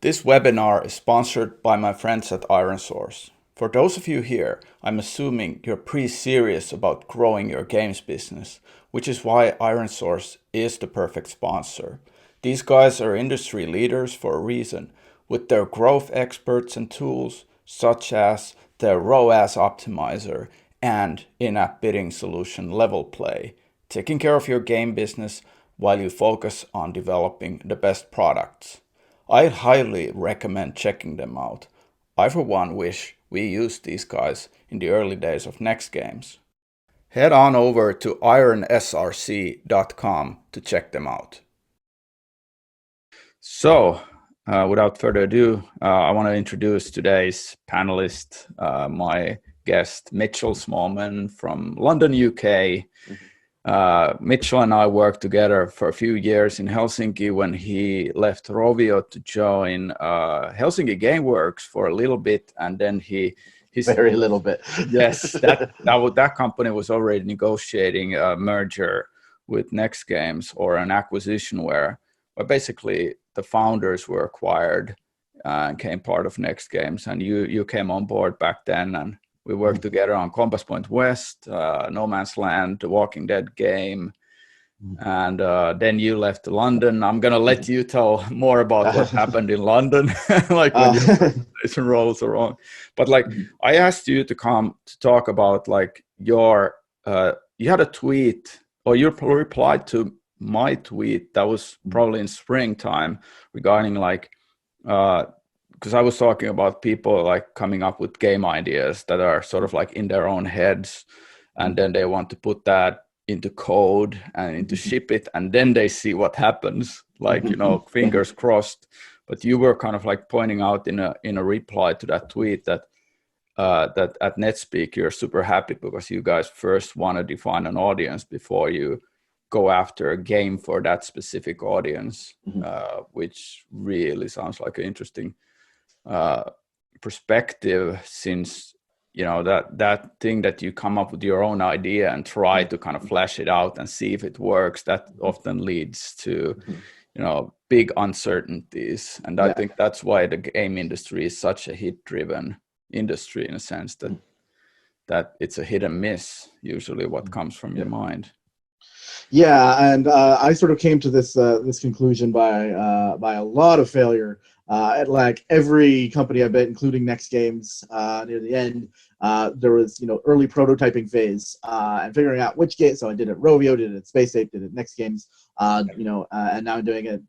This webinar is sponsored by my friends at IronSource. For those of you here, I'm assuming you're pretty serious about growing your games business, which is why IronSource is the perfect sponsor. These guys are industry leaders for a reason, with their growth experts and tools such as their ROAS optimizer and in-app bidding solution Level Play, taking care of your game business while you focus on developing the best products. I highly recommend checking them out. I for one wish we used these guys in the early days of Next Games. Head on over to ironsrc.com to check them out. So, without further ado, I want to introduce today's panelist, my guest, Mitchell Smallman from London, UK. Mitchell and I worked together for a few years in Helsinki when he left Rovio to join Helsinki Gameworks for a little bit, and then he's very little bit. Yes, that company was already negotiating a merger with Next Games, or an acquisition where basically the founders were acquired and became part of Next Games, and you came on board back then, and we worked together on Compass Point West, No Man's Land, The Walking Dead game, and then you left to London. I'm gonna let you tell more about what happened in London, like when your presentation rolls around. But like, I asked you to come to talk about like your, you had a tweet, or you replied to my tweet that was probably in springtime regarding like, because I was talking about people like coming up with game ideas that are sort of like in their own heads, and then they want to put that into code and into ship it, and then they see what happens, like, you know, fingers crossed. But you were kind of like pointing out in a reply to that tweet that that at Netspeak you're super happy because you guys first want to define an audience before you go after a game for that specific audience, which really sounds like an interesting perspective, since you know that thing that you come up with your own idea and try to kind of flesh it out and see if it works, that often leads to you know big uncertainties. And I think that's why the game industry is such a hit driven industry, in a sense that it's a hit and miss usually what comes from your mind. Yeah, and I sort of came to this this conclusion by a lot of failure at like every company I've been, including Next Games. Near the end, there was early prototyping phase and figuring out which game. So I did it at Rovio, did it at Space Ape, did it at Next Games, and now I'm doing it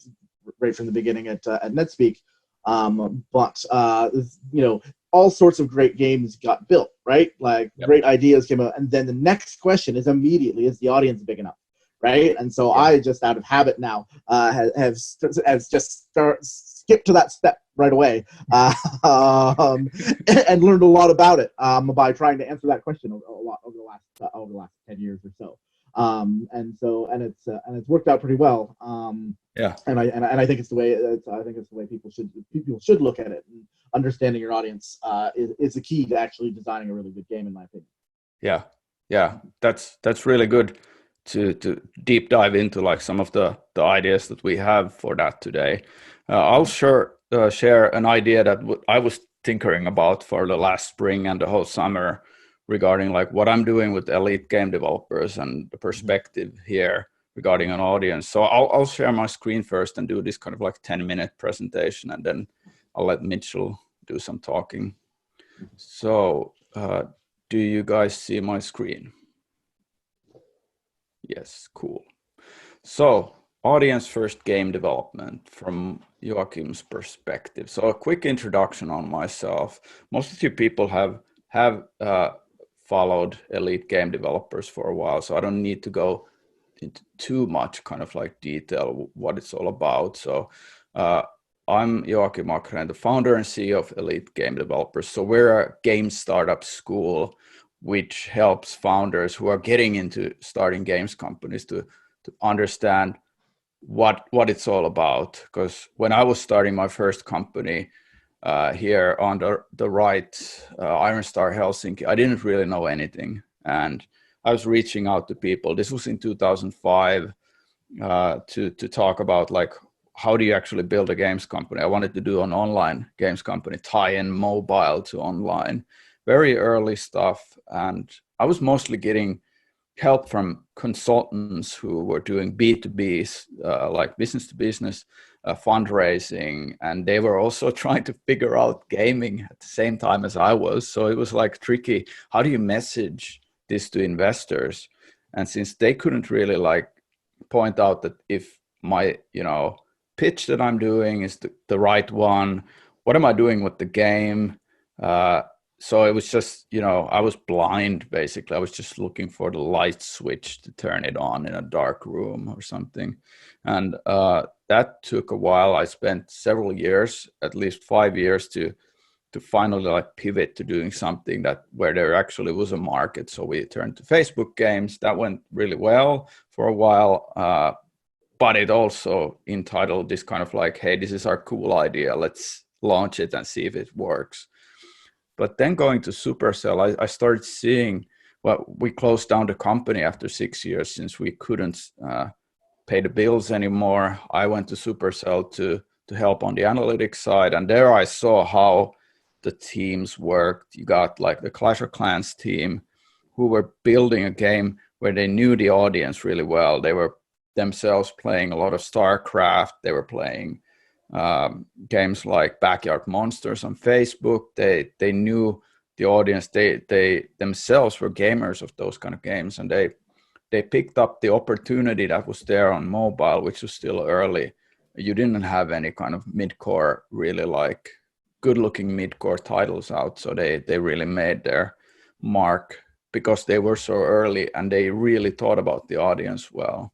right from the beginning at Netspeak. But all sorts of great games got built, right? Like great ideas came out, and then the next question is immediately, is the audience big enough? Right, and so I just out of habit now have just skipped to that step right away, and learned a lot about it by trying to answer that question a lot over the last 10 years or so. And it's worked out pretty well. And I think it's the way people should look at it. And understanding your audience is the key to actually designing a really good game, in my opinion. Yeah, that's really good to deep dive into like some of the ideas that we have for that today. I'll share an idea that I was tinkering about for the last spring and the whole summer regarding like what I'm doing with elite game developers and the perspective here regarding an audience. So I'll share my screen first and do this kind of like 10-minute presentation, and then I'll let Mitchell do some talking. So do you guys see my screen? Yes, cool. So, audience first game development from Joachim's perspective. So, a quick introduction on myself. Most of you people have followed elite game developers for a while, so I don't need to go into too much kind of like detail what it's all about. So, I'm Joachim Akren, the founder and CEO of Elite Game Developers. So, we're a game startup school which helps founders who are getting into starting games companies to understand what it's all about. Because when I was starting my first company here on the right, Iron Star Helsinki, I didn't really know anything, and I was reaching out to people. This was in 2005 to talk about like how do you actually build a games company? I wanted to do an online games company, tie in mobile to online, very early stuff. And I was mostly getting help from consultants who were doing B2Bs, like business to business fundraising. And they were also trying to figure out gaming at the same time as I was. So it was like tricky. How do you message this to investors? And since they couldn't really like point out that if my, pitch that I'm doing is the right one, what am I doing with the game? So it was just, I was blind, basically. I was just looking for the light switch to turn it on in a dark room or something. And that took a while. I spent several years, at least 5 years, to finally like pivot to doing something where there actually was a market. So we turned to Facebook games. That went really well for a while. But it also entitled this kind of like, hey, this is our cool idea. Let's launch it and see if it works. But then going to Supercell, I started seeing, well, we closed down the company after 6 years since we couldn't pay the bills anymore. I went to Supercell to help on the analytics side. And there I saw how the teams worked. You got like the Clash of Clans team who were building a game where they knew the audience really well. They were themselves playing a lot of StarCraft. They were playing games like Backyard Monsters on Facebook. They knew the audience. They themselves were gamers of those kind of games, and they picked up the opportunity that was there on mobile, which was still early. You didn't have any kind of mid-core, really like good-looking mid-core titles out, so they really made their mark because they were so early and they really thought about the audience well.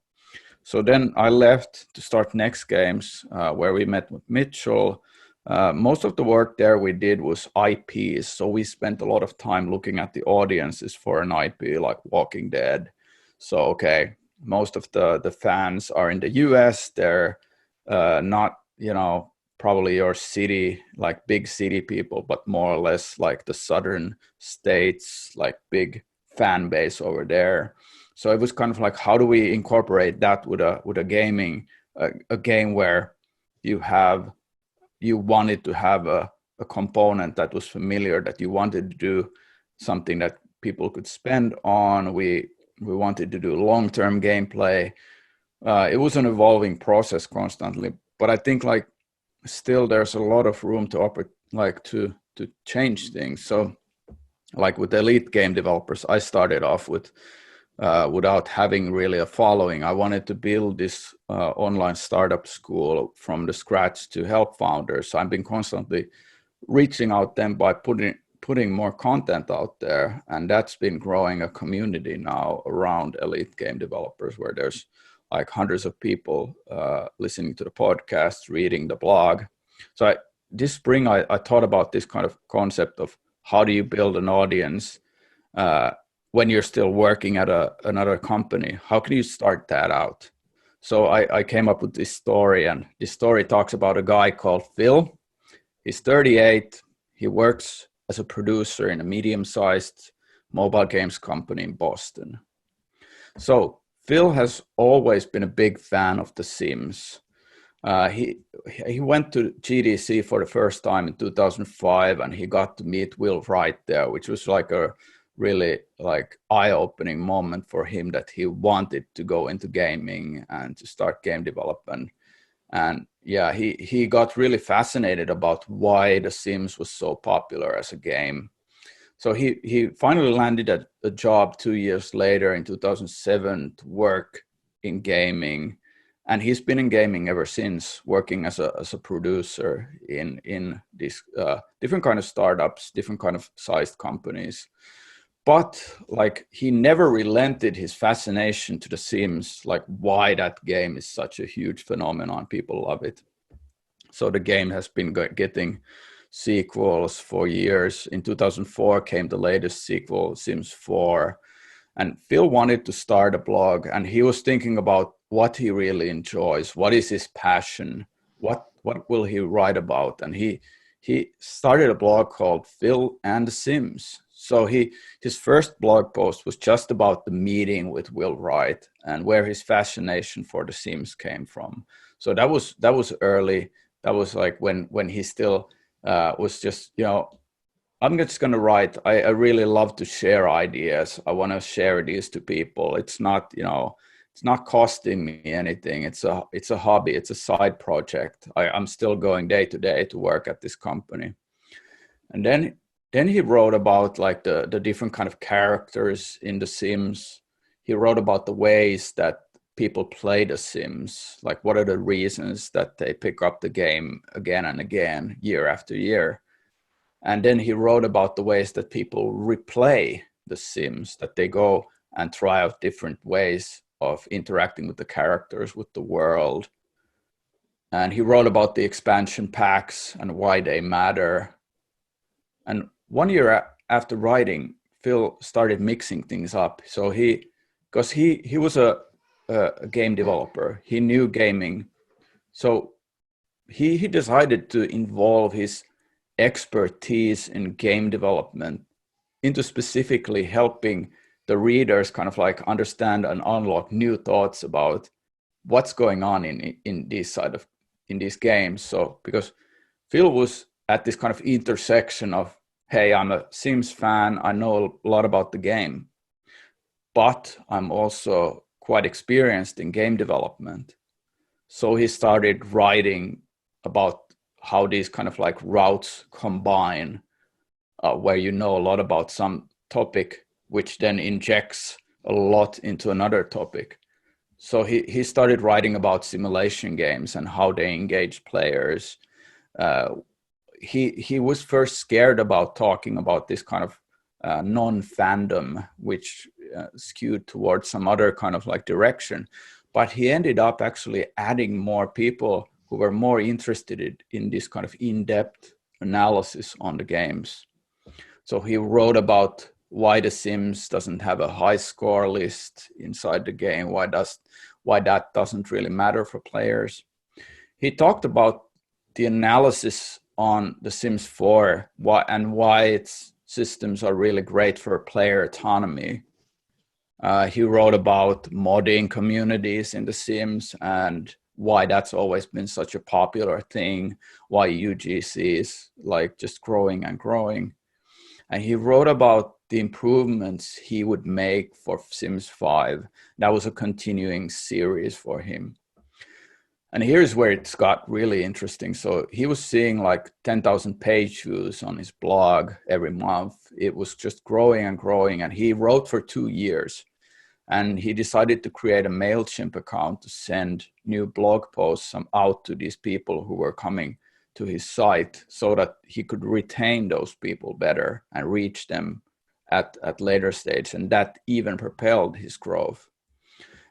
So then I left to start Next Games, where we met with Mitchell. Most of the work there we did was IPs. So we spent a lot of time looking at the audiences for an IP like Walking Dead. So, okay, most of the fans are in the US. They're not, probably your city, like big city people, but more or less like the southern states, like big fan base over there. So it was kind of like, how do we incorporate that with a gaming, a game where you wanted to have a component that was familiar, that you wanted to do something that people could spend on. We wanted to do long-term gameplay. It was an evolving process constantly, but I think like still there's a lot of room to change things. So like with elite game developers, I started off with without having really a following. I wanted to build this online startup school from the scratch to help founders. So I've been constantly reaching out them by putting more content out there, and that's been growing a community now around elite game developers, where there's like hundreds of people listening to the podcast, reading the blog. So this spring I thought about this kind of concept of how do you build an audience when you're still working at another company. How can you start that out? So I came up with this story, and this story talks about a guy called Phil. He's 38. He works as a producer in a medium-sized mobile games company in Boston. So Phil has always been a big fan of The Sims. He went to GDC for the first time in 2005, and he got to meet Will Wright there, which was like a really like eye-opening moment for him, that he wanted to go into gaming and to start game development. And yeah, he got really fascinated about why The Sims was so popular as a game. So he finally landed a job 2 years later in 2007 to work in gaming, and he's been in gaming ever since, working as a producer in these different kind of startups, different kind of sized companies. But like he never relented his fascination to The Sims, like why that game is such a huge phenomenon. People love it. So the game has been getting sequels for years. In 2004 came the latest sequel, Sims 4. And Phil wanted to start a blog, and he was thinking about what he really enjoys, what is his passion, what will he write about. And he started a blog called Phil and the Sims. So his first blog post was just about the meeting with Will Wright and where his fascination for The Sims came from. So that was early. That was like when he still was just, I'm just going to write. I really love to share ideas. I want to share these to people. It's not, it's not costing me anything. It's a hobby. It's a side project. I'm still going day to day to work at this company. And then he wrote about like the different kind of characters in The Sims. He wrote about the ways that people play The Sims. Like, what are the reasons that they pick up the game again and again, year after year. And then he wrote about the ways that people replay The Sims, that they go and try out different ways of interacting with the characters, with the world. And he wrote about the expansion packs and why they matter. And 1 year after writing, Phil started mixing things up. So because he was a game developer, he knew gaming. So he decided to involve his expertise in game development into specifically helping the readers kind of like understand and unlock new thoughts about what's going on in these games. So because Phil was at this kind of intersection of, hey, I'm a Sims fan, I know a lot about the game, but I'm also quite experienced in game development. So he started writing about how these kind of like routes combine, where you know a lot about some topic, which then injects a lot into another topic. So he started writing about simulation games and how they engage players. He was first scared about talking about this kind of non-fandom, which skewed towards some other kind of like direction. But he ended up actually adding more people who were more interested in this kind of in-depth analysis on the games. So he wrote about why The Sims doesn't have a high score list inside the game, why that doesn't really matter for players. He talked about the analysis on The Sims 4 why its systems are really great for player autonomy. He wrote about modding communities in The Sims and why that's always been such a popular thing, why UGC is like just growing and growing. And he wrote about the improvements he would make for Sims 5. That was a continuing series for him. And here's where it's got really interesting. So he was seeing like 10,000 page views on his blog every month. It was just growing and growing. And he wrote for 2 years. And he decided to create a MailChimp account to send new blog posts out to these people who were coming to his site so that he could retain those people better and reach them at later stage. And that even propelled his growth.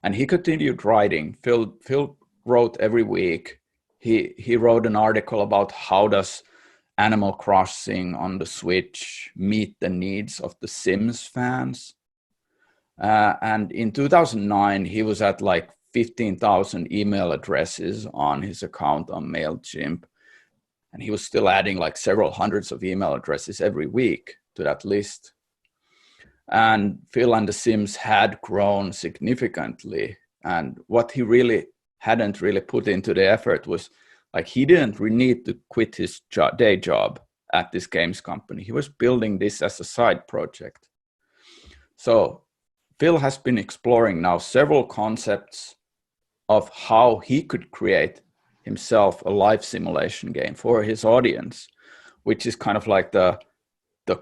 And he continued writing. Phil wrote every week. He wrote an article about how does Animal Crossing on the Switch meet the needs of the Sims fans. And in 2009, he was at like 15,000 email addresses on his account on MailChimp. And he was still adding like several hundreds of email addresses every week to that list. And Phil and the Sims had grown significantly. And what he really hadn't really put into the effort was like he didn't really need to quit his day job at this games company. He was building this as a side project. So Phil has been exploring now several concepts of how he could create himself a life simulation game for his audience, which is kind of like the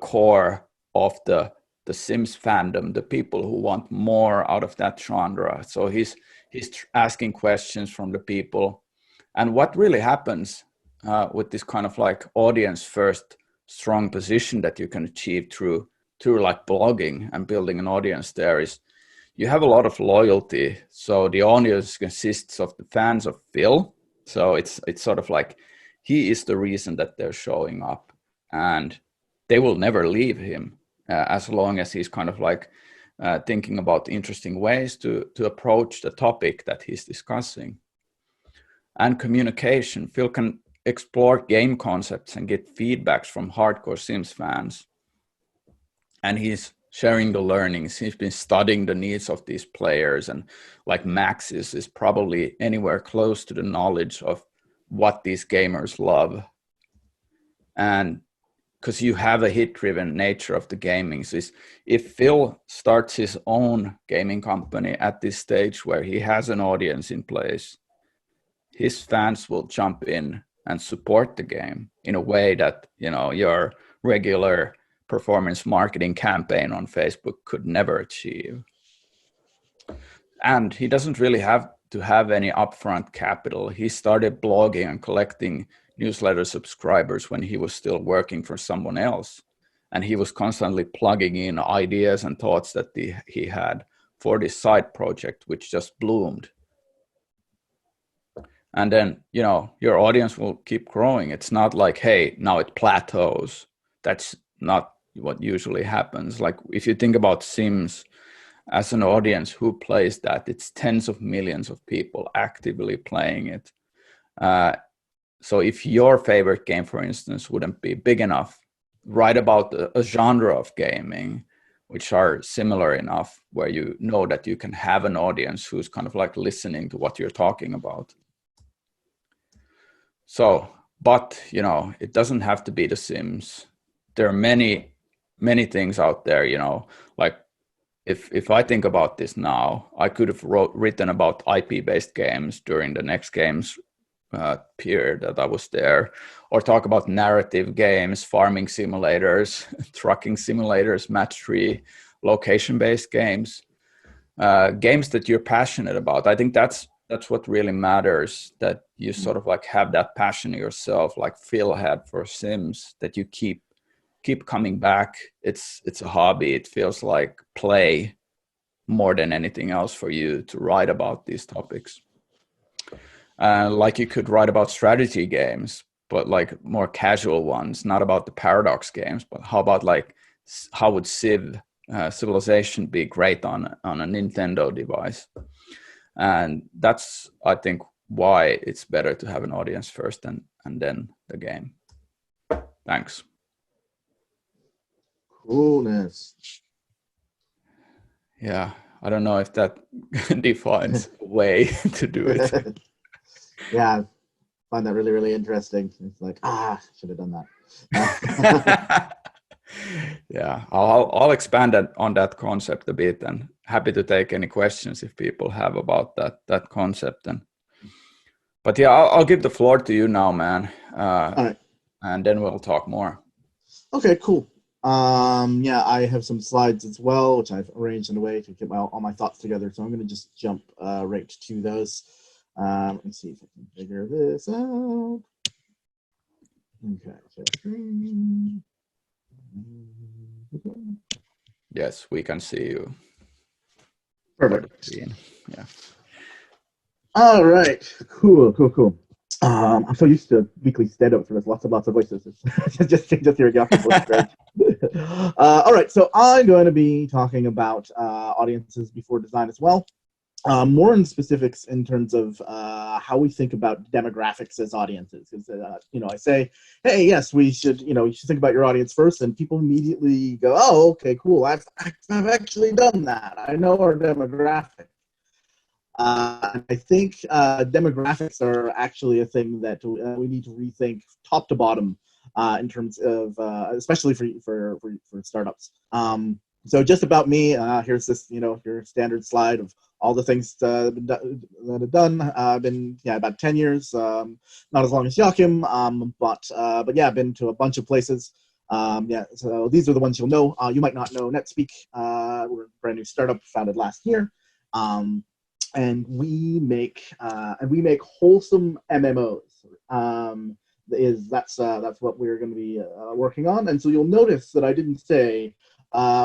core of the Sims fandom, the people who want more out of that genre. So he's asking questions from the people. And what really happens with this kind of like audience first strong position that you can achieve through like blogging and building an audience there is you have a lot of loyalty. So the audience consists of the fans of Phil. So it's sort of like he is the reason that they're showing up, and they will never leave him as long as he's kind of like thinking about interesting ways to approach the topic that he's discussing. And communication. Phil can explore game concepts and get feedbacks from hardcore Sims fans. And he's sharing the learnings. He's been studying the needs of these players, and like Max is probably anywhere close to the knowledge of what these gamers love. And because you have a hit-driven nature of the gaming, so if Phil starts his own gaming company at this stage where he has an audience in place, his fans will jump in and support the game in a way that, you know, your regular performance marketing campaign on Facebook could never achieve. And he doesn't really have to have any upfront capital. He started blogging and collecting newsletter subscribers when he was still working for someone else. And he was constantly plugging in ideas and thoughts that he had for this side project, which just bloomed. And then, you know, your audience will keep growing. It's not like, hey, now it plateaus. That's not what usually happens. Like if you think about Sims as an audience, who plays that? It's tens of millions of people actively playing it. So if your favorite game, for instance, wouldn't be big enough, write about a genre of gaming which are similar enough where you know that you can have an audience who's kind of like listening to what you're talking about. So, but, you know, it doesn't have to be The Sims. There are many, many things out there, you know, like if I think about this now, I could have written about IP-based games during the Next Games period that I was there, or talk about narrative games, farming simulators, trucking simulators, match 3, location-based games, games that you're passionate about. I think that's what really matters, that you sort of like have that passion yourself, like Phil had for Sims, that you keep coming back. It's a hobby. It feels like play more than anything else for you to write about these topics. Like you could write about strategy games, but like more casual ones, not about the paradox games, but how about like, how would Civilization be great on a Nintendo device? And that's, I think, why it's better to have an audience first and then the game. Thanks. Coolness. Yeah, I don't know if that defines a way to do it. Yeah, I find that really, really interesting. It's like, should have done that. Yeah, I'll expand on that concept a bit, and happy to take any questions if people have about that concept. But yeah, I'll give the floor to you now, man. All right. And then we'll talk more. Okay, cool. Yeah, I have some slides as well, which I've arranged in a way to get all my thoughts together. So I'm going to just jump right to those. Let me see if I can figure this out. Okay, so screen. Yes, we can see you. Perfect. Yeah. All right. Cool. I'm so used to weekly stand-up for this. Lots of voices. just hearing you was great. All right. So I'm going to be talking about audiences before design as well. More in specifics in terms of how we think about demographics as audiences. Because I say, hey, yes, you should think about your audience first, and people immediately go, oh, okay, cool. I've actually done that. I know our demographic. I think demographics are actually a thing that we need to rethink top to bottom in terms of, especially for startups. So just about me, here's this, your standard slide of all the things that I've done. I've been, about 10 years, not as long as Joachim, but yeah, I've been to a bunch of places. So these are the ones you'll know. You might not know Netspeak. We're a brand new startup founded last year. And we make wholesome MMOs. That's what we're going to be working on. And so you'll notice that I didn't say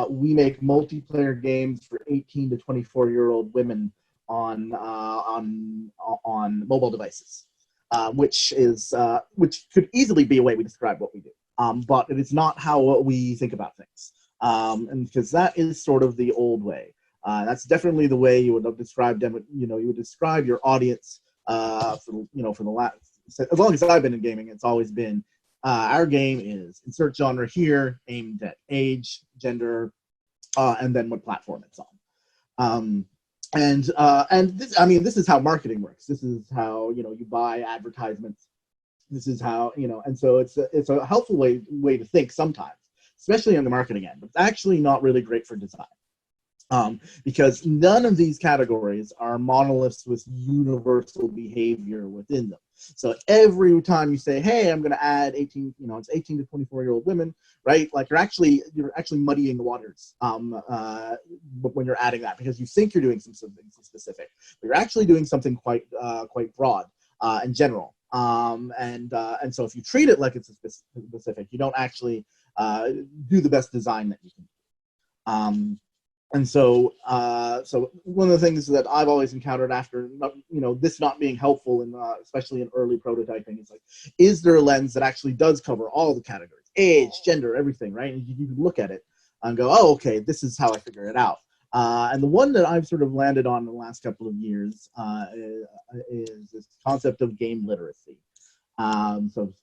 we make multiplayer games for 18 to 24-year-old women on mobile devices, which could easily be a way we describe what we do. But it is not how we think about things, and because that is sort of the old way. That's definitely the way you would have described them. You would describe your audience for the last, as long as I've been in gaming, it's always been our game is insert genre here, aimed at age, gender, and then what platform it's on. And this, I mean, this is how marketing works. This is how, you know, you buy advertisements. This is how, you know, and so it's a helpful way to think sometimes, especially on the marketing end, but it's actually not really great for design. Because none of these categories are monoliths with universal behavior within them. So every time you say, "Hey, I'm going to add 18," you know, it's 18 to 24-year-old women, right? Like you're actually muddying the waters when you're adding that, because you think you're doing something specific, but you're actually doing something quite broad and general. And so if you treat it like it's specific, you don't actually do the best design that you can. And so, so one of the things that I've always encountered after, you know, this not being helpful, in, especially in early prototyping, is like, is there a lens that actually does cover all the categories, age, gender, everything, right? And you can look at it and go, oh, okay, this is how I figure it out. And the one that I've sort of landed on in the last couple of years is this concept of game literacy. So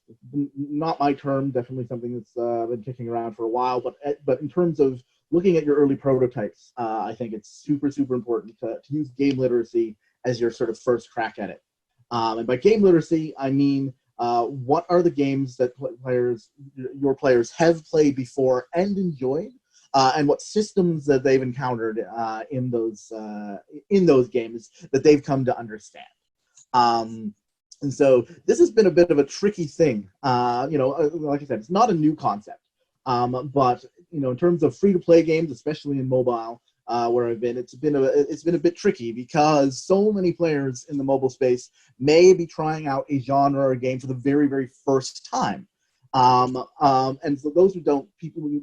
not my term, definitely something that's been kicking around for a while, but in terms of looking at your early prototypes, I think it's super, super important to use game literacy as your sort of first crack at it. And by game literacy, I mean, what are the games that your players have played before and enjoyed, and what systems that they've encountered in those games that they've come to understand. And so this has been a bit of a tricky thing. You know, like I said, it's not a new concept. But you know, in terms of free-to-play games, especially in mobile, where I've been, it's been a bit tricky, because so many players in the mobile space may be trying out a genre or a game for the very, very first time. And for those who don't,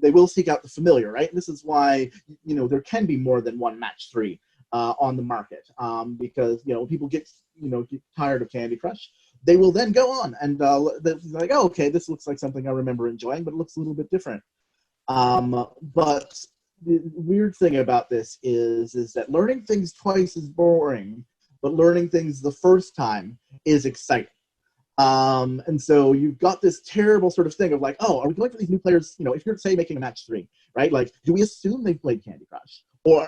they will seek out the familiar, right? And this is why, you know, there can be more than one match 3 on the market, because, you know, people get tired of Candy Crush. They will then go on and they're like, oh, okay, this looks like something I remember enjoying, but it looks a little bit different. But the weird thing about this is that learning things twice is boring, but learning things the first time is exciting. And so you've got this terrible sort of thing of like, oh, are we going for these new players? You know, if you're, say, making a match 3, right? Like, do we assume they've played Candy Crush?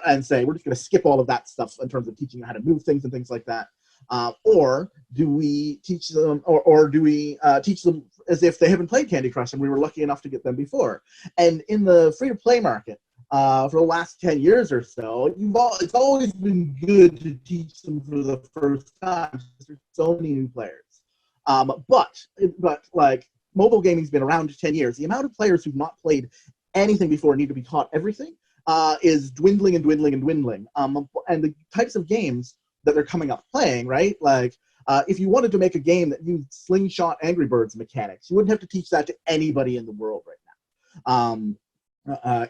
And say, we're just going to skip all of that stuff in terms of teaching them how to move things and things like that. Or do we teach them, or do we teach them as if they haven't played Candy Crush and we were lucky enough to get them before? And in the free-to-play market, for the last 10 years or so, it's always been good to teach them for the first time, because there's so many new players. But like, mobile gaming's been around 10 years. The amount of players who've not played anything before, need to be taught everything, is dwindling and dwindling and dwindling. And the types of games that they're coming up playing, right? Like, if you wanted to make a game that used slingshot Angry Birds mechanics, you wouldn't have to teach that to anybody in the world right now.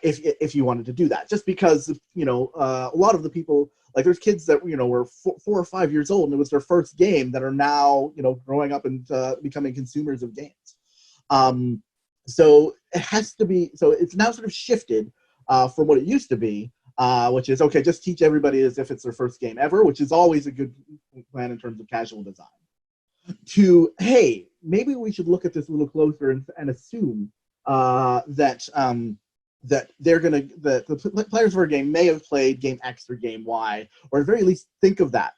If you wanted to do that, just because, you know, a lot of the people, like, there's kids that, you know, were 4 or 5 years old and it was their first game, that are now, you know, growing up and becoming consumers of games. So it has to be. So it's now sort of shifted from what it used to be, which is, okay, just teach everybody as if it's their first game ever, which is always a good plan in terms of casual design, to, hey, maybe we should look at this a little closer and assume that the players of our game may have played game X or game Y, or at the very least think of that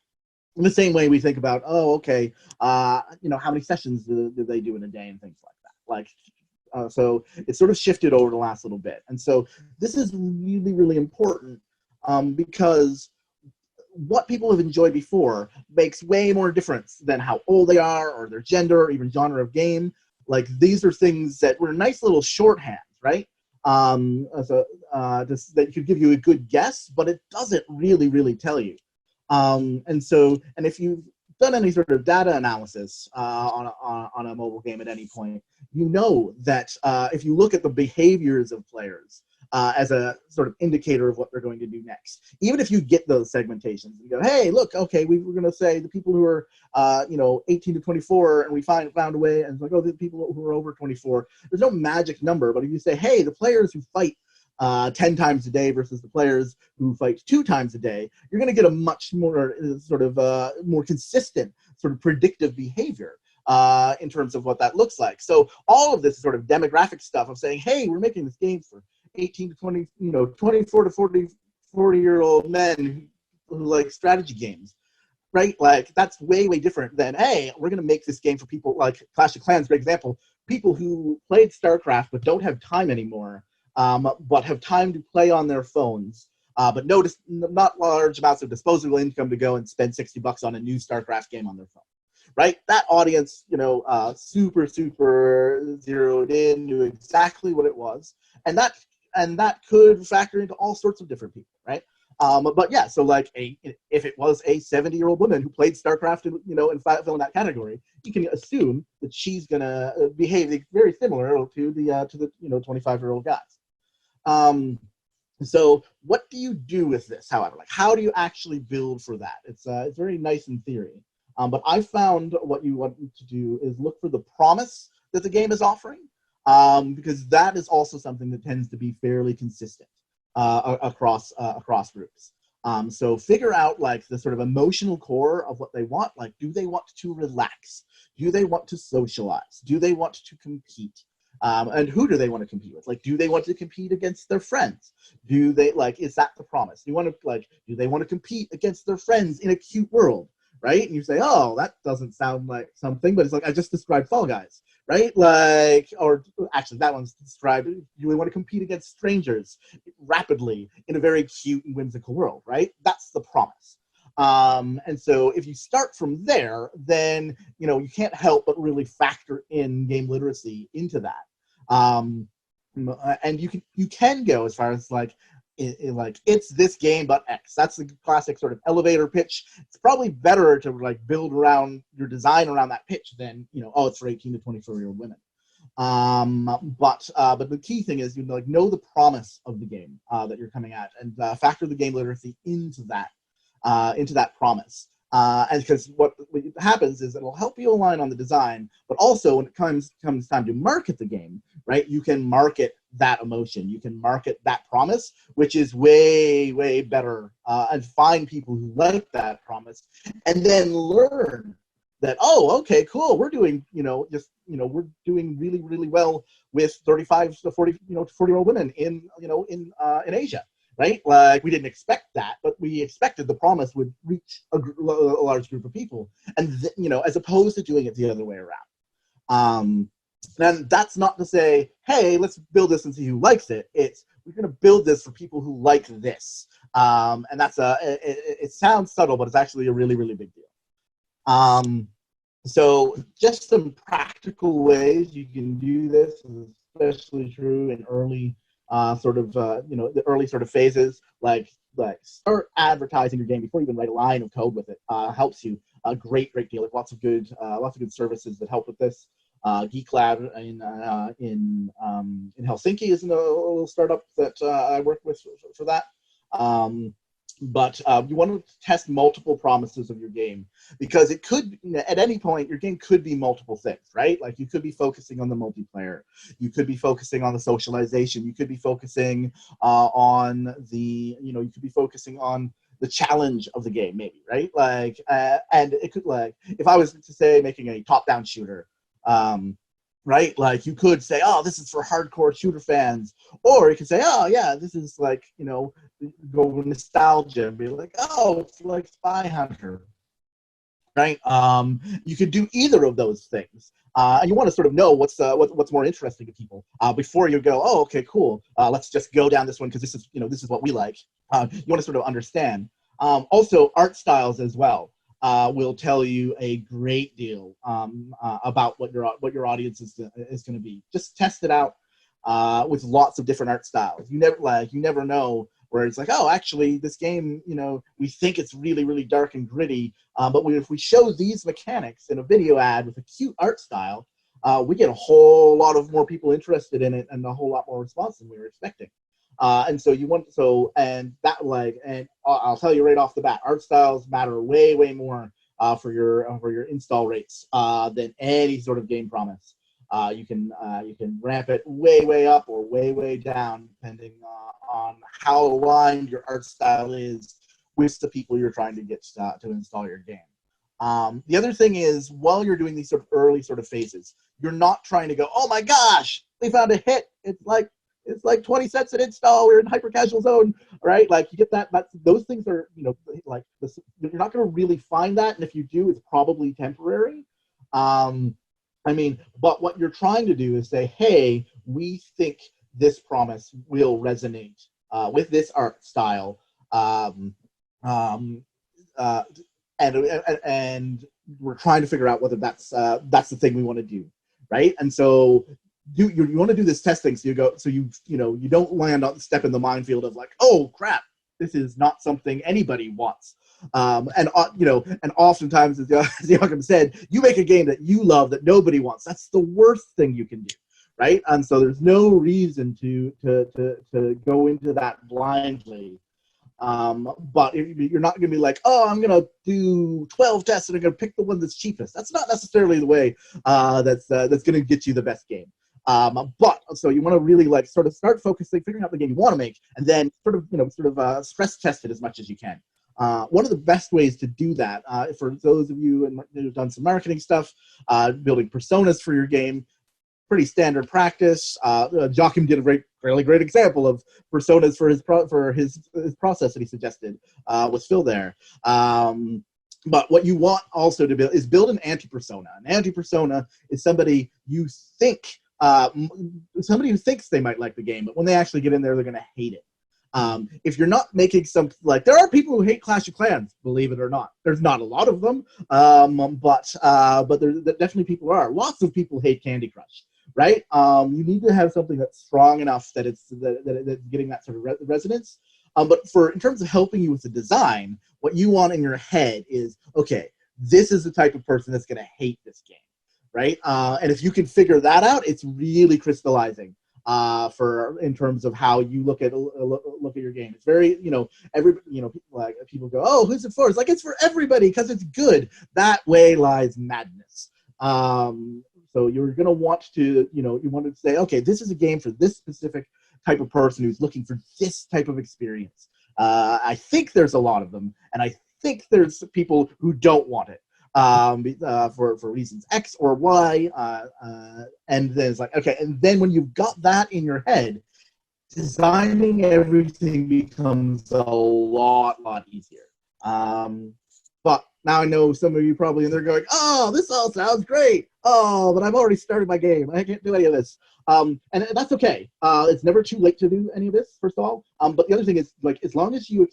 in the same way we think about, oh, okay, you know, how many sessions do they do in a day and things like that. Like, so it's sort of shifted over the last little bit. And so this is really, really important, because what people have enjoyed before makes way more difference than how old they are, or their gender, or even genre of game. Like, these are things that were nice little shorthands, right? That could give you a good guess, but it doesn't really, really tell you. And if you've done any sort of data analysis on a mobile game at any point, you know that if you look at the behaviors of players as a sort of indicator of what they're going to do next, even if you get those segmentations, you go, hey, look, okay, we were going to say the people who are 18 to 24, and we found a way, and it's like, oh, the people who are over 24, there's no magic number. But if you say, hey, the players who fight 10 times a day versus the players who fight 2 times a day, you're going to get a much more sort of more consistent sort of predictive behavior in terms of what that looks like. So all of this sort of demographic stuff of saying, hey, we're making this game for 18 to 20, 24 to 40-year-old men who like strategy games, right? Like that's way, way different than, hey, we're going to make this game for people like Clash of Clans, great example, people who played StarCraft but don't have time anymore, but have time to play on their phones, but not large amounts of disposable income to go and spend $60 on a new StarCraft game on their phone. Right, that audience, super zeroed in, knew exactly what it was, and that could factor into all sorts of different people, right? But yeah, so like if it was a 70-year-old woman who played StarCraft, and fell in that category, you can assume that she's gonna behave very similar to the 25-year-old guys. So what do you do with this? However, like how do you actually build for that? It's very nice in theory. But I found what you want to do is look for the promise that the game is offering, because that is also something that tends to be fairly consistent across groups. So figure out like the sort of emotional core of what they want. Like, do they want to relax? Do they want to socialize? Do they want to compete? And who do they want to compete with? Like, do they want to compete against their friends? Do they is that the promise? Do they want to compete against their friends in a cute world? Right? And you say, oh, that doesn't sound like something, but it's like, I just described Fall Guys, right? Like, or actually that one's described, you want to compete against strangers rapidly in a very cute and whimsical world, right? That's the promise. And so if you start from there, then, you can't help but really factor in game literacy into that. And you can go as far as it's this game but X. That's the classic sort of elevator pitch. It's probably better to build around your design around that pitch than it's for 18 to 24-year-old women. But the key thing is know the promise of the game that you're coming at, and factor the game literacy into that promise. And because what happens is it'll help you align on the design, but also when it comes time to market the game, right? You can market that emotion, you can market that promise, which is way, way better, and find people who like that promise, and then learn that, oh, okay, cool, we're doing, we're doing really, really well with 35 to 40-year-old women in Asia. Right? Like, we didn't expect that, but we expected the promise would reach a large group of people, and as opposed to doing it the other way around. And that's not to say, hey, let's build this and see who likes it. It's, we're going to build this for people who like this. And that's it sounds subtle, but it's actually a really, really big deal. So just some practical ways you can do this, especially true in early the early sort of phases, like start advertising your game before you even write a line of code with it. Helps you a great deal. Like lots of good services that help with this. Geek Lab in Helsinki is a little startup that I work with for that. But you want to test multiple promises of your game, because it could, at any point, your game could be multiple things, right? Like, you could be focusing on the multiplayer, you could be focusing on the socialization, you could be focusing on the, you could be focusing on the challenge of the game, maybe, right? Like, and it could, if I was to say making a top-down shooter, right? Like, you could say, oh, this is for hardcore shooter fans, or you could say, oh yeah, this is go with nostalgia and be like, oh, it's like Spy Hunter, right? You could do either of those things, and you want to sort of know what's more interesting to people before you go, oh, okay, cool, let's just go down this one because this is what we like. You want to sort of understand. Also, art styles as well will tell you a great deal about what your audience is going to be. Just test it out with lots of different art styles. You never know where it's like, oh, actually, this game, we think it's really, really dark and gritty, but if we show these mechanics in a video ad with a cute art style, we get a whole lot of more people interested in it and a whole lot more response than we were expecting. And so and I'll tell you right off the bat, art styles matter way, way more for your install rates than any sort of game promise. You can ramp it way, way up or way, way down depending on how aligned your art style is with the people you're trying to get to install your game. The other thing is, while you're doing these sort of early sort of phases, you're not trying to go, oh my gosh, we found a hit. It's like it's like 20 cents an install. We're in hyper casual zone, right? Like you get that. Those things are, like this, you're not going to really find that, and if you do, it's probably temporary. I mean, but what you're trying to do is say, hey, we think this promise will resonate with this art style, um, uh, and we're trying to figure out whether that's the thing we want to do, right? And so you want to do this testing, so you don't land on step in the minefield of like, oh crap, this is not something anybody wants. And oftentimes, as Joachim said, you make a game that you love that nobody wants. That's the worst thing you can do, right? And so there's no reason to go into that blindly. But you're not going to be like, oh, I'm going to do 12 tests and I'm going to pick the one that's cheapest. That's not necessarily the way that's going to get you the best game. But so you want to really like sort of start focusing, figuring out the game you want to make, and then sort of stress test it as much as you can. One of the best ways to do that, for those of you who've done some marketing stuff, building personas for your game, pretty standard practice. Joachim did a really great example of personas for his process that he suggested with Phil there. But what you want also to build is build an anti-persona. An anti-persona is somebody you think, somebody who thinks they might like the game, but when they actually get in there, they're going to hate it. If you're not making something like, there are people who hate Clash of Clans, believe it or not. There's not a lot of them, but there definitely people are. Lots of people hate Candy Crush, right? You need to have something that's strong enough that it's getting that sort of resonance. But in terms of helping you with the design, what you want in your head is, okay, this is the type of person that's going to hate this game, right? And if you can figure that out, it's really crystallizing. In terms of how you look at your game. It's very, people go, oh, who's it for? It's like, it's for everybody because it's good. That way lies madness. So you're going to want to, you want to say, okay, this is a game for this specific type of person who's looking for this type of experience. I think there's a lot of them, and I think there's people who don't want it. For reasons X or Y, and then it's like, okay, and then when you've got that in your head, designing everything becomes a lot easier. But now I know some of you probably, and they're going, oh, this all sounds great. Oh, but I've already started my game. I can't do any of this. And that's okay. It's never too late to do any of this, first of all. But the other thing is, like, as long as you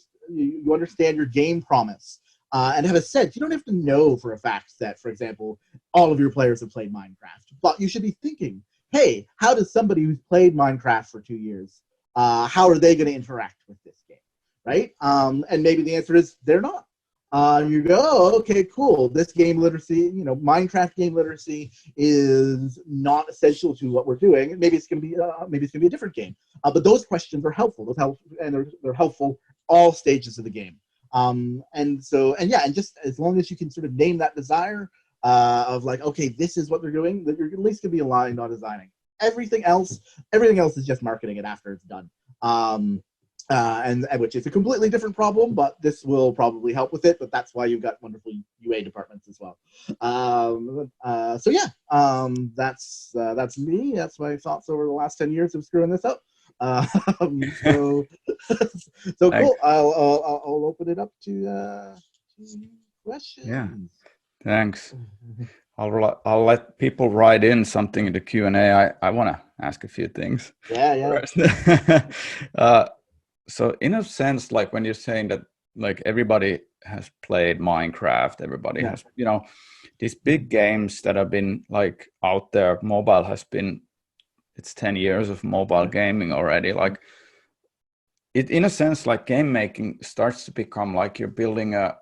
understand your game promise, and have a sense. You don't have to know for a fact that, for example, all of your players have played Minecraft, but you should be thinking, hey, how does somebody who's played Minecraft for 2 years, how are they going to interact with this game, right? And maybe the answer is they're not. You go, oh, okay, cool. This game literacy, Minecraft game literacy is not essential to what we're doing. Maybe it's going to be a different game. But those questions are helpful. They're helpful all stages of the game. And just as long as you can sort of name that desire of like, okay, this is what they're doing, that you're at least gonna be aligned on designing. Everything else is just marketing it after it's done. And which is a completely different problem, but this will probably help with it. But that's why you've got wonderful UA departments as well. That's me. That's my thoughts over the last 10 years of screwing this up. So cool. I'll open it up to questions. Yeah, thanks. I'll let people write in something in the Q&A. I want to ask a few things. Yeah. So in a sense, like when you're saying that, like everybody has played Minecraft, everybody has, these big games that have been like out there. Mobile has been. It's 10 years of mobile gaming already. Like it, in a sense, like game making starts to become like you're building a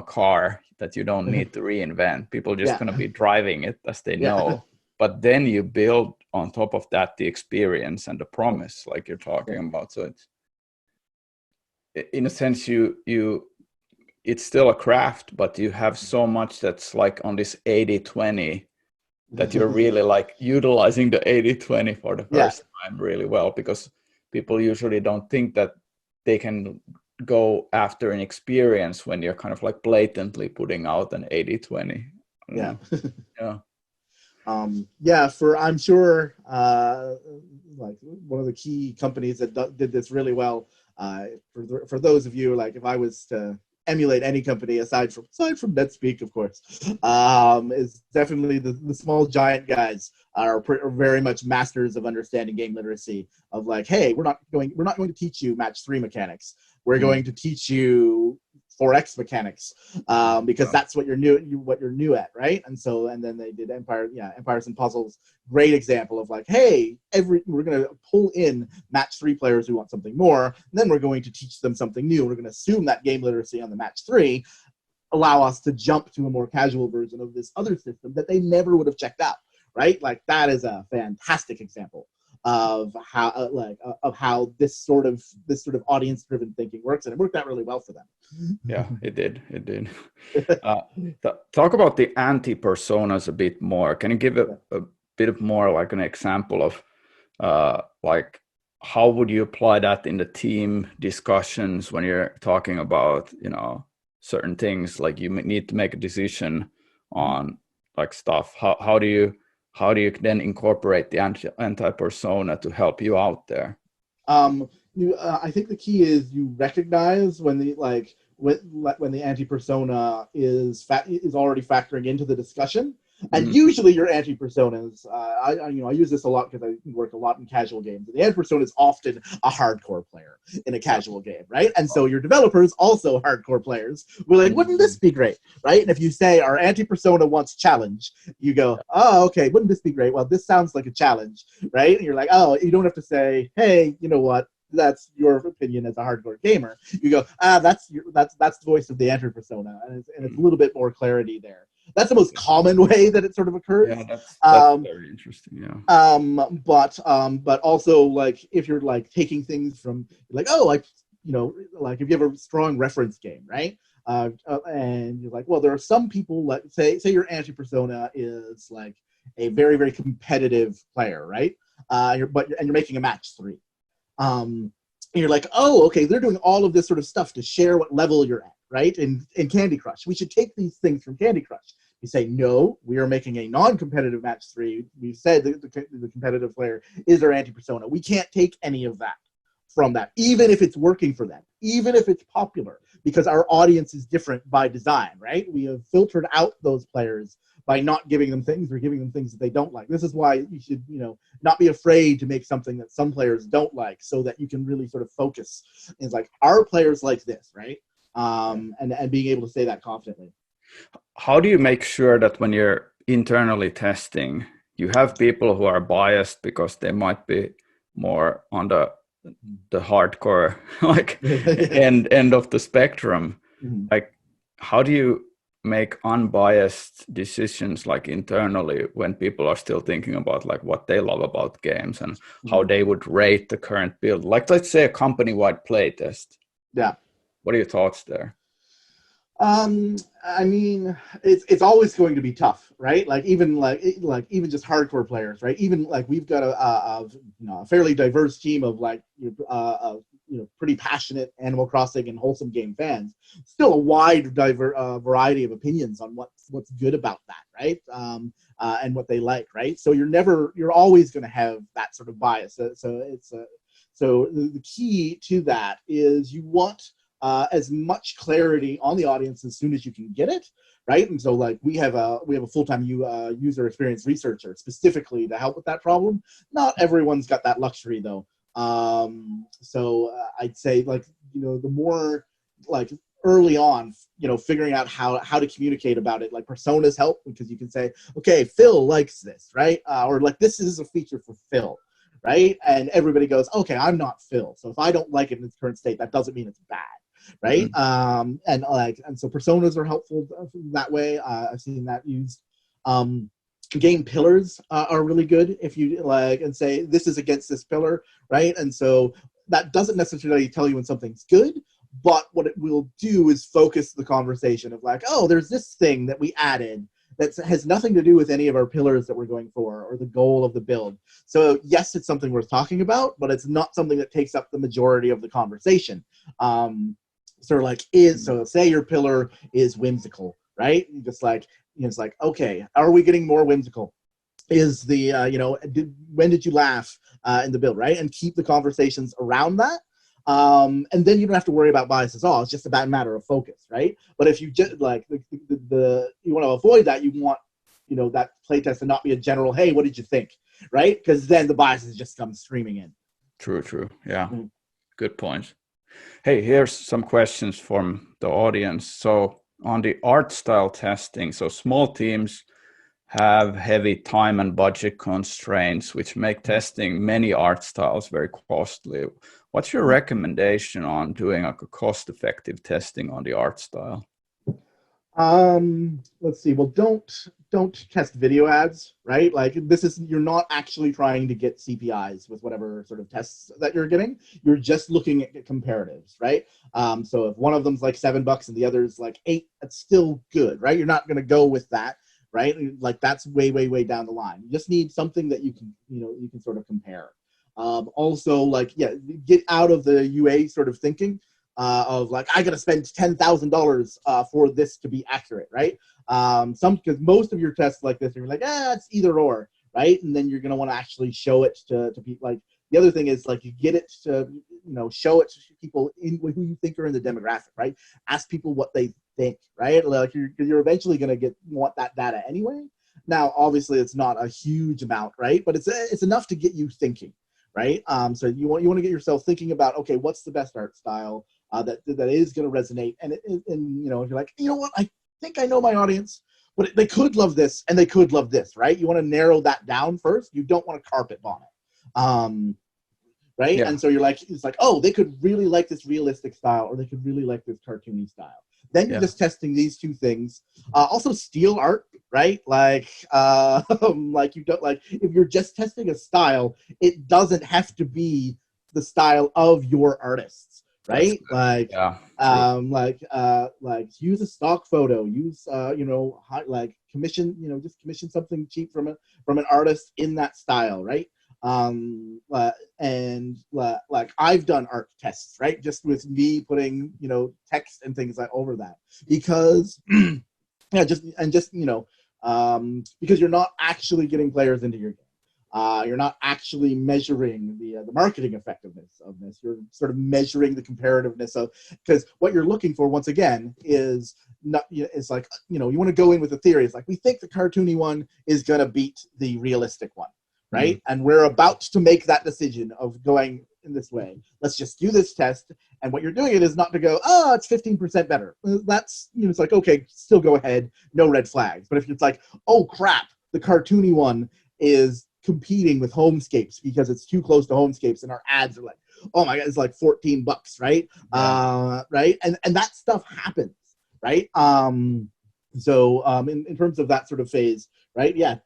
car that you don't need to reinvent. People are just going to be driving it as they know. But then you build on top of that the experience and the promise, like you're talking about. So it's, in a sense, it's still a craft, but you have so much that's like on this 80-20 that you're really like utilizing the 80-20 for the first time really well, because people usually don't think that they can go after an experience when you're kind of like blatantly putting out an 80-20. I'm sure like one of the key companies that did this really well. For those of you, like if I was to emulate any company aside from Netspeak, of course, is definitely the small giant guys are very much masters of understanding game literacy. Of like, hey, we're not going to teach you match 3 mechanics. We're going to teach you 4X mechanics, because that's what you're new at, right? And then they did Empires and Puzzles, great example of like, hey, we're going to pull in match 3 players who want something more, and then we're going to teach them something new. We're going to assume that game literacy on the match 3, allow us to jump to a more casual version of this other system that they never would have checked out, right? Like that is a fantastic example of how this sort of audience driven thinking works, and it worked out really well for them. Yeah, it did. Talk about the anti-personas a bit more. Can you give a bit of more like an example of like how would you apply that in the team discussions when you're talking about, you know, certain things, like you need to make a decision on like stuff. How do you then incorporate the anti-persona to help you out there? I think the key is you recognize when the anti-persona is already factoring into the discussion. And usually your anti-personas, I use this a lot because I work a lot in casual games. And the anti-persona is often a hardcore player in a casual game, right? And so your developers also hardcore players. We're like, wouldn't this be great, right? And if you say our anti-persona wants challenge, you go, oh, okay, wouldn't this be great? Well, this sounds like a challenge, right? And you're like, oh, you don't have to say, hey, you know what? That's your opinion as a hardcore gamer. You go, that's the voice of the anti-persona, and it's a little bit more clarity there. That's the most common way that it sort of occurs. Yeah, that's very interesting. Yeah. But also like if you're like taking things from like, oh, like, you know, like if you have a strong reference game, right? And you're like, well, there are some people, like say your anti-persona is like a very, very competitive player, right? You're making a match 3. And you're like, oh, okay, they're doing all of this sort of stuff to share what level you're at, right? In Candy Crush. We should take these things from Candy Crush. You say, no, we are making a non-competitive match 3. We said that the competitive player is our anti-persona. We can't take any of that from that, even if it's working for them, even if it's popular, because our audience is different by design, right? We have filtered out those players by not giving them things or giving them things that they don't like. This is why you should, you know, not be afraid to make something that some players don't like, so that you can really sort of focus. It's like, our players like this, right? And being able to say that confidently. How do you make sure that when you're internally testing, you have people who are biased because they might be more on the hardcore like end of the spectrum? Like, how do you make unbiased decisions like internally when people are still thinking about like what they love about games and how they would rate the current build? Like, let's say a company-wide play test. Yeah. What are your thoughts there? I mean, it's always going to be tough, right? Like even just hardcore players, right? Even like we've got a fairly diverse team of like pretty passionate Animal Crossing and wholesome game fans. Still a wide variety of opinions on what's good about that, right? And what they like, right? So you're always going to have that sort of bias. So the key to that is you want as much clarity on the audience as soon as you can get it, right? And so like we have a full-time user experience researcher specifically to help with that problem. Not everyone's got that luxury though. So I'd say like, you know, the more like early on, you know, figuring out how to communicate about it, like personas help, because you can say, okay, Phil likes this, right? Or like, this is a feature for Phil, right? And everybody goes, okay, I'm not Phil, so if I don't like it in its current state, that doesn't mean it's bad, right? And so personas are helpful that way. I've seen that used. Game pillars are really good if you like and say this is against this pillar, right? And so that doesn't necessarily tell you when something's good, but what it will do is focus the conversation of like, oh, there's this thing that we added that has nothing to do with any of our pillars that we're going for or the goal of the build. So yes, it's something worth talking about, but it's not something that takes up the majority of the conversation. So say your pillar is whimsical, right? Just like, it's like, okay, are we getting more whimsical? is the when did you laugh in the build, right? And keep the conversations around that. And then you don't have to worry about bias at all. It's just a matter of focus, right? But if you just like you want to avoid that, you want that playtest to not be a general, hey, what did you think, right? Because then the biases just come streaming in. True. Yeah, good point. Hey, here's some questions from the audience. So on the art style testing, so small teams have heavy time and budget constraints, which make testing many art styles very costly. What's your recommendation on doing like a cost-effective testing on the art style? Let's see. Well, don't test video ads, right? Like you're not actually trying to get CPIs with whatever sort of tests that you're getting. You're just looking at comparatives, right? So if one of them's like $7 and the other's like $8, that's still good, right? You're not going to go with that, right? Like that's way down the line. You just need something that you can sort of compare. Also, like, yeah, get out of the UA sort of thinking of like, I got to spend $10,000 for this to be accurate, right? Because most of your tests like this, you're like, it's either or, right? And then you're going to want to actually show it to people. Like, the other thing is, like, you get it to, show it to people who you think are in the demographic, right? Ask people what they think, right? Like, you're eventually going to want that data anyway. Now, obviously, it's not a huge amount, right? But it's enough to get you thinking, right? So you want to get yourself thinking about, okay, what's the best art style that is going to resonate, and you're like, you know what, I think I know my audience, but they could love this and they could love this, right? You want to narrow that down first. You don't want to carpet bomb it, right? Yeah. And so it's like, oh, they could really like this realistic style, or they could really like this cartoony style. Then you're just testing these two things. Also, steal art, right? Like, like you don't like if you're just testing a style, it doesn't have to be the style of your artists, right? Like, like use a stock photo, use like commission, just commission something cheap from an artist in that style, right? And like I've done art tests, right? Just with me putting, text and things like over that, because because you're not actually getting players into your game. You're not actually measuring the marketing effectiveness of this. You're sort of measuring the comparativeness of, because what you're looking for, once again, is not. It's like, you want to go in with a theory. It's like, we think the cartoony one is going to beat the realistic one, right? Mm-hmm. And we're about to make that decision of going in this way. Let's just do this test. And what you're doing it is not to go, oh, it's 15% better. That's, it's like, okay, still go ahead, no red flags. But if it's like, oh crap, the cartoony one is competing with Homescapes because it's too close to Homescapes, and our ads are like, oh my god, it's like $14, right? Yeah. Right, and that stuff happens, right? So in terms of that sort of phase, right? Yeah,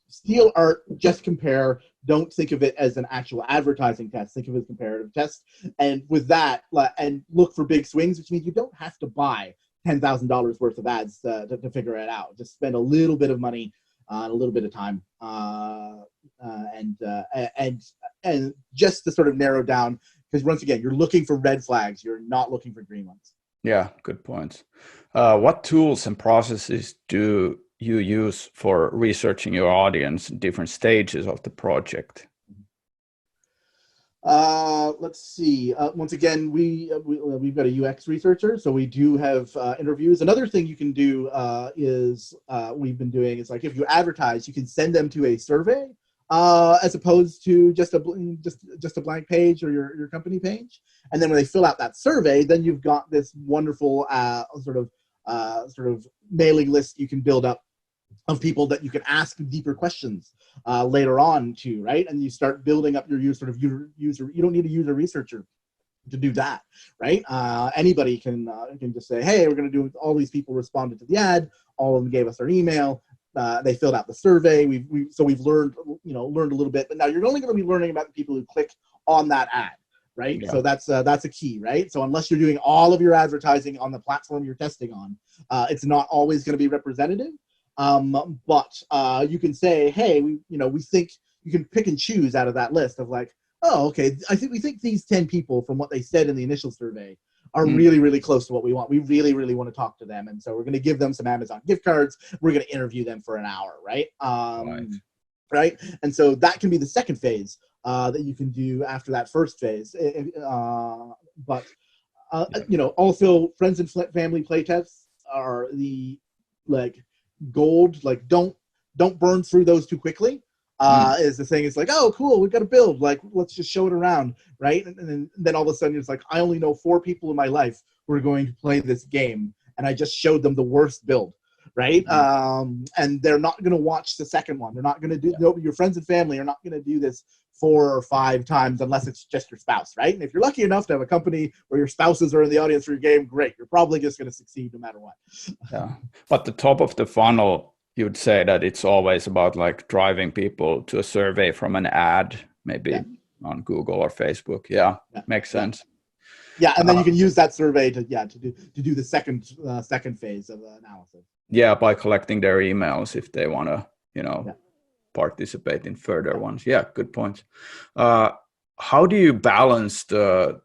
steal art, just compare. Don't think of it as an actual advertising test. Think of it as a comparative test, and with that, and look for big swings, which means you don't have to buy $10,000 worth of ads to figure it out. Just spend a little bit of money, a little bit of time, and just to sort of narrow down, because once again, you're looking for red flags. You're not looking for green ones. Yeah, good points. What tools and processes do you use for researching your audience in different stages of the project? Let's see. Once again, we've got a UX researcher, so we do have interviews. Another thing you can do is we've been doing is, like, if you advertise, you can send them to a survey as opposed to just a blank page or your company page. And then when they fill out that survey, then you've got this wonderful sort of mailing list you can build up of people that you can ask deeper questions later on to, right? And you start building up your user. You don't need a user researcher to do that, right? Anybody can just say, hey, we're going to do, all these people responded to the ad, all of them gave us their email, they filled out the survey. We've learned a little bit, but now you're only going to be learning about the people who click on that ad, right? Yeah. So that's a key, right? So unless you're doing all of your advertising on the platform you're testing on, it's not always going to be representative. But you can say, hey, we think, you can pick and choose out of that list of, like, oh, okay, we think these 10 people, from what they said in the initial survey, are really, really close to what we want. We really, really want to talk to them. And so we're going to give them some Amazon gift cards. We're going to interview them for an hour, right? Right. right? And so that can be the second phase that you can do after that first phase. But also friends and family playtests are the like gold. Like don't burn through those too quickly. Is the thing. It's like, oh, cool, we've got a build. Like, let's just show it around, right? And then all of a sudden, it's like, I only know 4 people in my life who are going to play this game, and I just showed them the worst build, right? And they're not going to watch the second one. They're not going to do. No, your friends and family are not going to do this 4 or 5 times unless it's just your spouse, right? And if you're lucky enough to have a company where your spouses are in the audience for your game, great. You're probably just going to succeed no matter what. Yeah, but the top of the funnel, you would say that it's always about like driving people to a survey from an ad, maybe on Google or Facebook. Yeah. Makes sense. Yeah, and then you can use that survey to do the second phase of the analysis. Yeah, by collecting their emails if they want to, participate in further ones. Yeah, good point. How do you balance the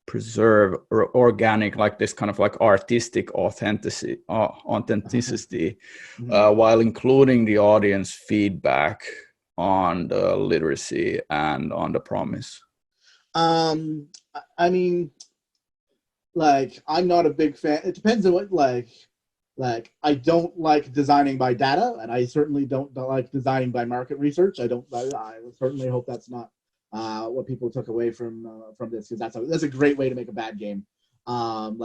preserve or organic, like this kind of like artistic authenticity while including the audience feedback on the literacy and on the promise? I mean, like, I'm not a big fan. It depends on what, like I don't like designing by data, and I certainly don't like designing by market research. I certainly hope that's not what people took away from this, because that's a great way to make a bad game. You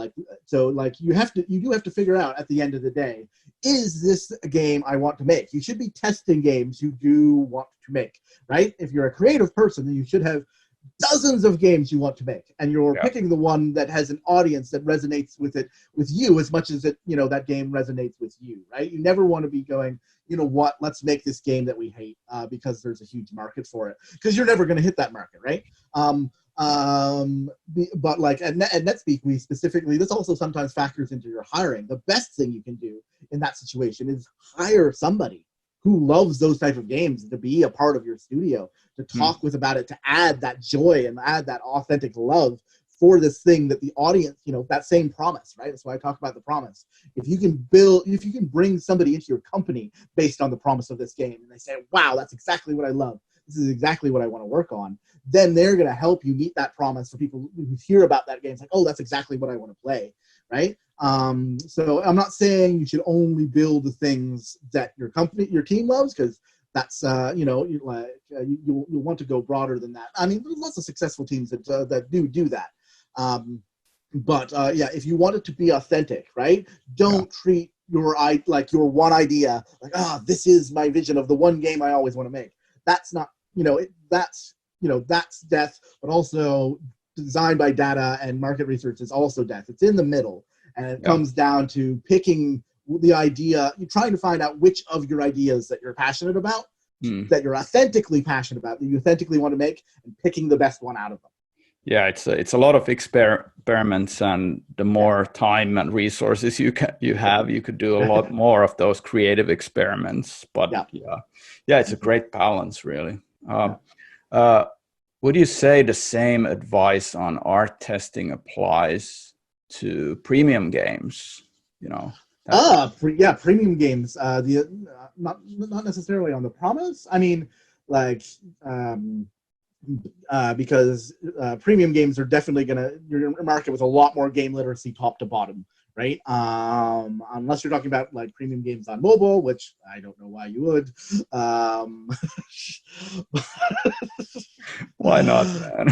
do have to figure out at the end of the day, is this a game I want to make? You should be testing games you do want to make, right? If you're a creative person, then you should have dozens of games you want to make, and you're picking the one that has an audience that resonates with you as much as that game resonates with you, right? You never want to be going, you know what, let's make this game that we hate because there's a huge market for it, because you're never going to hit that market, right? But like at Netspeak, we specifically, this also sometimes factors into your hiring. The best thing you can do in that situation is hire somebody who loves those type of games to be a part of your studio, to talk with about it, to add that joy and add that authentic love for this thing that the audience, that same promise, right? That's why I talk about the promise. If you can bring somebody into your company based on the promise of this game, and they say, wow, that's exactly what I love, this is exactly what I want to work on, then they're going to help you meet that promise for people who hear about that game. It's like, oh, that's exactly what I want to play, right? So I'm not saying you should only build the things that your team loves, because that's you'll want to go broader than that. I mean, there's lots of successful teams that do that. If you want it to be authentic, right? Don't treat your one idea like, this is my vision of the one game I always want to make. That's not, that's death, but also design by data and market research is also death. It's in the middle, and it comes down to picking the idea. You're trying to find out which of your ideas that you're passionate about, that you're authentically passionate about, that you authentically want to make, and picking the best one out of them. Yeah, it's a lot of experiments, and the more time and resources you have, you could do a lot more of those creative experiments. But it's a great balance, really. Would you say the same advice on art testing applies to premium games? Premium games. Not necessarily on the promise. I mean, because premium games are definitely your market with a lot more game literacy top to bottom, right? Unless you're talking about like premium games on mobile, which I don't know why you would. Why not, man?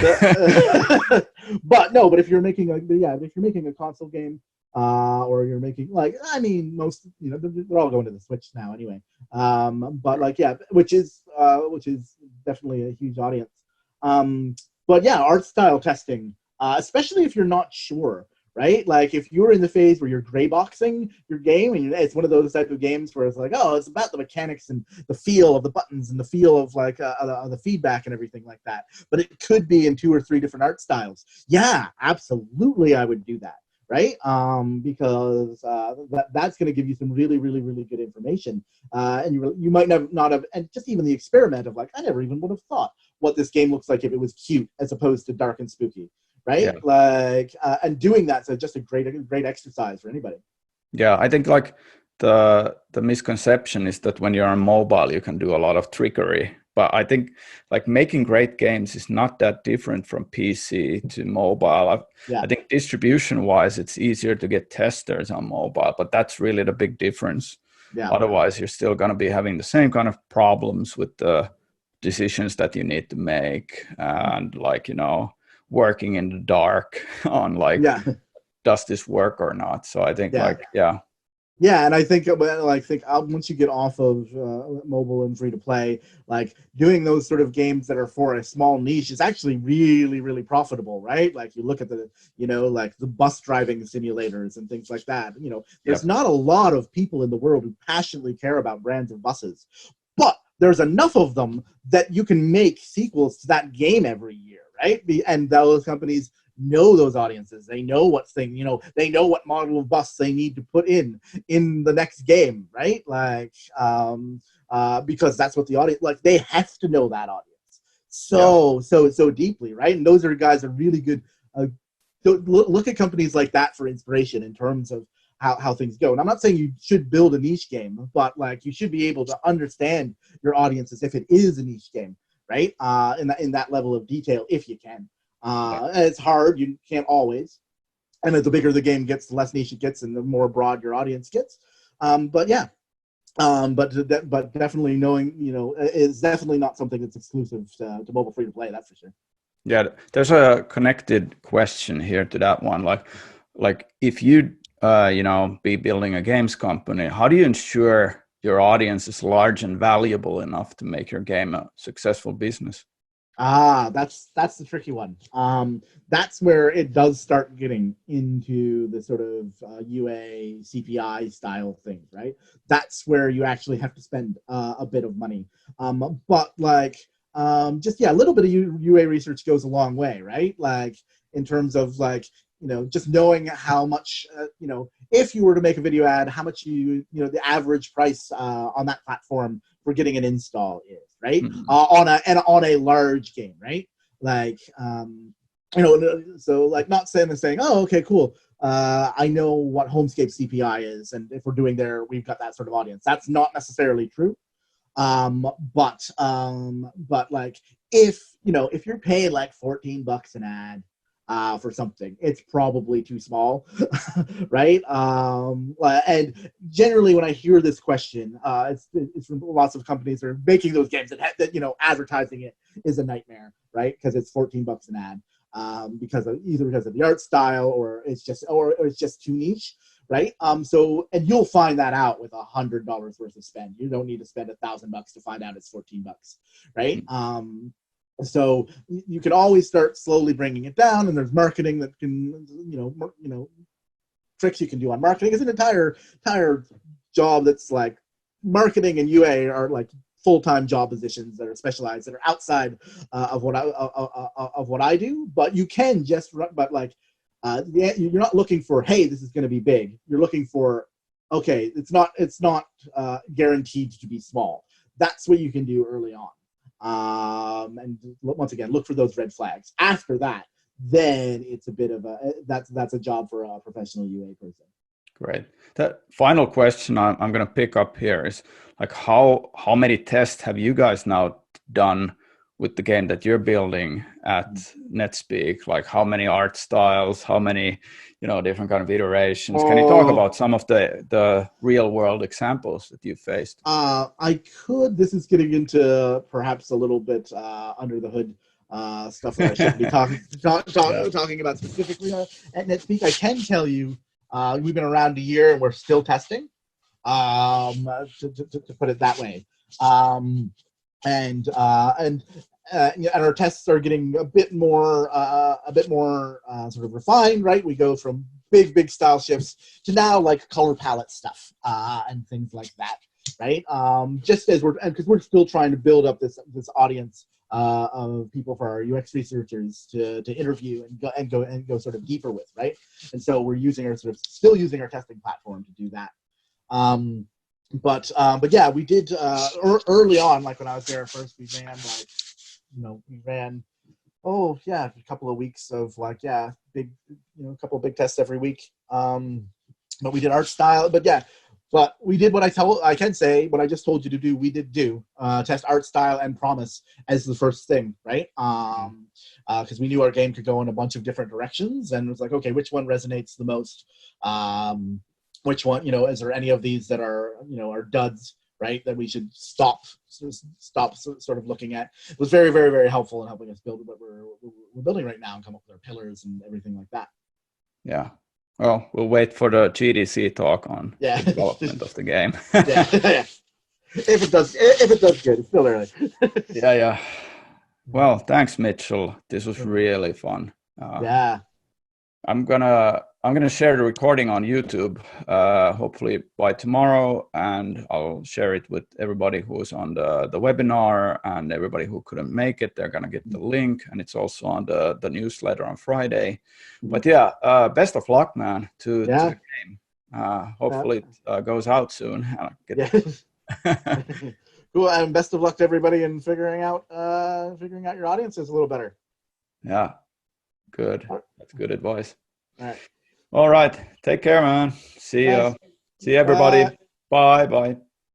But if you're making a console game, or you're making most, they're all going to the Switch now anyway. Which is definitely a huge audience. Art style testing, especially if you're not sure, right? Like if you're in the phase where you're gray boxing your game, and it's one of those type of games where it's like, oh, it's about the mechanics and the feel of the buttons and the feel of the feedback and everything like that. But it could be in 2 or 3 different art styles. Yeah, absolutely, I would do that. Right? Because that's going to give you some really, really, really good information. And you might not have, and just even the experiment of like, I never even would have thought what this game looks like if it was cute as opposed to dark and spooky, right? And doing that's just a great exercise for anybody. Yeah, I think like the misconception is that when you're on mobile, you can do a lot of trickery. But I think like making great games is not that different from PC to mobile. I think distribution wise, it's easier to get testers on mobile, but that's really the big difference. Yeah. Otherwise, you're still going to be having the same kind of problems with the decisions that you need to make, and like, working in the dark on like, does this work or not? So I think Yeah, and I think once you get off of mobile and free to play, like doing those sort of games that are for a small niche is actually really, really profitable, right? Like you look at the, like the bus driving simulators and things like that. There's not a lot of people in the world who passionately care about brands of buses, but there's enough of them that you can make sequels to that game every year, right? And those companies know those audiences. They know they know what model of bus they need to put in the next game, right? Like, because that's what the audience, like, they have to know that audience so deeply, right? And those are guys that are really good. Look at companies like that for inspiration in terms of how things go. And I'm not saying you should build a niche game, but like you should be able to understand your audience as if it is a niche game, right? In that level of detail, if you can. And it's hard. You can't always. And the bigger the game gets, the less niche it gets, and the more broad your audience gets. But definitely knowing, is definitely not something that's exclusive to mobile free to play. That's for sure. Yeah, there's a connected question here to that one. Like if you be building a games company, how do you ensure your audience is large and valuable enough to make your game a successful business? That's the tricky one. That's where it does start getting into the sort of UA CPI style things, right? That's where you actually have to spend a bit of money. But like a little bit of UA research goes a long way, right? Like in terms of like, just knowing how much, if you were to make a video ad, how much the average price on that platform for getting an install is, right? On a large game, right? Like, so like not saying, oh, okay, cool. I know what Homescape CPI is, and if we're doing there, we've got that sort of audience. That's not necessarily true. But like if you're paying like $14 an ad for something, it's probably too small, right? And generally, when I hear this question, it's from lots of companies that are making those games that advertising it is a nightmare, right? Because it's $14 an ad, because of the art style, or it's just too niche, right? So, and you'll find that out with $100 worth of spend. You don't need to spend $1,000 to find out it's $14, right? So you can always start slowly bringing it down, and there's marketing that can, tricks you can do on marketing. It's an entire job that's like marketing and UA are like full-time job positions that are specialized, that are outside of what I do. But you can you're not looking for, hey, this is going to be big. You're looking for, okay, it's not guaranteed to be small. That's what you can do early on. And once again, look for those red flags. After that, then it's a bit of that's a job for a professional UA person. Great. That final question I'm going to pick up here is like how many tests have you guys now done with the game that you're building at Netspeak? Like how many art styles, how many different kind of iterations? Can you talk about some of the real world examples that you faced? I could. This is getting into perhaps a little bit under the hood stuff that I shouldn't be talking about specifically at Netspeak. I can tell you we've been around a year and we're still testing, to put it that way. And our tests are getting a bit more sort of refined, right? We go from big style shifts to now like color palette stuff and things like that, right? Just as because we're still trying to build up this audience of people for our UX researchers to interview and go sort of deeper with, right? And so we're still using our testing platform to do that. But yeah, we did early on, like when I was there first, we ran a couple of weeks of big, a couple of big tests every week. But we did art style, but But we did what I can say, what I just told you to do, we did do. Test art style and promise as the first thing, right? Because we knew our game could go in a bunch of different directions, and it was like, okay, which one resonates the most? Which one, is there any of these that are, are duds, right? That we should stop sort of looking at. It was very, very, very helpful in helping us build what we're building right now and come up with our pillars and everything like that. Yeah. Well, we'll wait for the GDC talk on the development of the game. Yeah. If it does good, it's still early. Yeah. Well, thanks, Mitchell. This was really fun. Yeah. I'm gonna share the recording on YouTube, hopefully by tomorrow, and I'll share it with everybody who's on the webinar, and everybody who couldn't make it. They're gonna get the link, and it's also on the newsletter on Friday. But yeah, best of luck, man, to the game. Hopefully it goes out soon. Cool, and best of luck to everybody in figuring out your audiences a little better. Yeah, good. That's good advice. All right. All right. Take care, man. See you. See everybody. Bye.